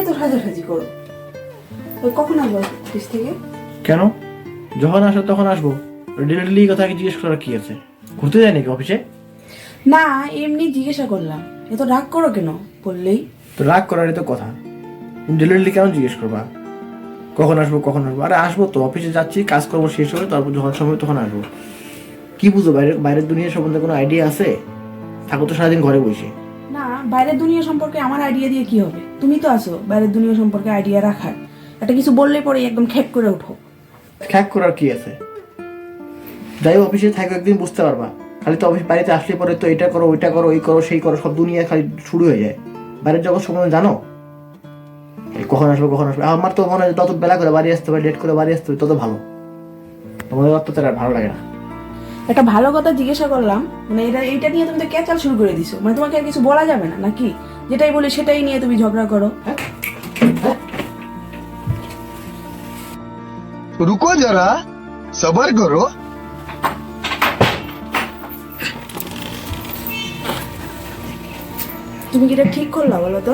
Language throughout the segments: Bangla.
এত সাজাসাজি করো? ওই কখন আসবো অফিস থেকে? কেন? যখন আসো তখন আসবো। ডিরেক্টলি কথা কি জিজ্ঞেস করার কি আছে? ঘুরতে যায় নাকি অফিসে? না, এমনি জিজ্ঞাসা করলাম। এত রাগ করো কেন বললেই? তো রাগ করারই তো কথা। ডিরেক্টলি কেন জিজ্ঞেস করবা কখন আসবো কখন আসবো? আরে আসবো তো, অফিসে যাচ্ছি, কাজ করবো, শেষ হবে, তারপর যখন সময় তখন আসবো। কি বুঝো বাইরের বাইরের দুনিয়া সম্বন্ধে কোনো আইডিয়া আছে? থাকো তো সারাদিন ঘরে বসে। না, বাইরের দুনিয়া সম্পর্কে আমার আইডিয়া দিয়ে কি হবে? তুমি তো আছো বাইরের দুনিয়া সম্পর্কে আইডিয়া রাখার। একটা কিছু বললে পরে একদম খ্যাক করে ওঠো। খ্যাক করার কি আছে? যাই অফিসে থাকো একদিন বুঝতে পারবা। খালি তো অফিস বাড়িতে আসলে পরে তো এটা করো ওইটা করো এই করো সেই করো, সব দুনিয়া খালি শুরু হয়ে যায়। বাইরের জগৎ সম্বন্ধে জানো? এই কখন আসবো কখন আসবো, আমার তো মনে হয় যত বেলা করে বাড়ি আসতে হবে, লেট করে বাড়ি আসতে হবে তত ভালো। তোমাদের অত্যাচার আর ভালো লাগে না। একটা ভালো কথা জিজ্ঞাসা করলাম, মানে এইটা নিয়ে তুমি তো ক্যাচাল শুরু করে দিছো। মানে তোমাকে আর কিছু বলা যাবে না নাকি? যেটাই বলি সেটাই নিয়ে তুমি ঝগড়া করো। रुको जरा सबर करो। তুমি কি এটা ঠিক করলা বলো তো?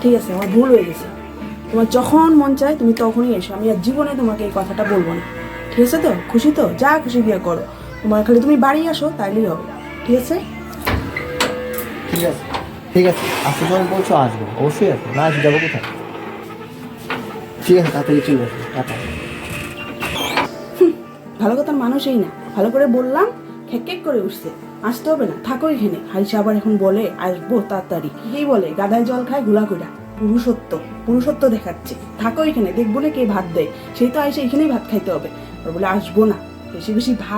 ঠিক আছে, আমার ভুল হয়ে গেছে। তোমার যখন মন চায় তুমি তখনই এসো, আমি আর জীবনে তোমাকে এই কথাটা বলবো না। ঠিক আছে তো? খুশি তো? যা খুশি দিয়ে করো। তোমার খালি তুমি বাড়ি আসো তাইলেই হবে। ঠিক আছে? ঠিক আছে ঠিক আছে, আসতে যখন বলছো আসবো, অবশ্যই আসবো, না আসি যাবো কোথায়? ঠিক আছে, তাড়াতাড়ি চলে আসবো। টাটা। ভালো কথার মানুষই না, ভালো করে বললাম খেক করে উঠছে। আসতে হবে না, থাকো এখানে। হাইসা আবার এখন বলে আসবো তাড়াতাড়ি। এই বলে গাদায় জল খায় ঘোলা কইরা। পুরুষত্ব দেখাচ্ছে। থাকো এখানে, দেখবো না কে ভাত দেয়। সেই তো আইসে এখানেই ভাত খাইতে হবে। আর বলে আসবো না, বেশি বেশি ভাত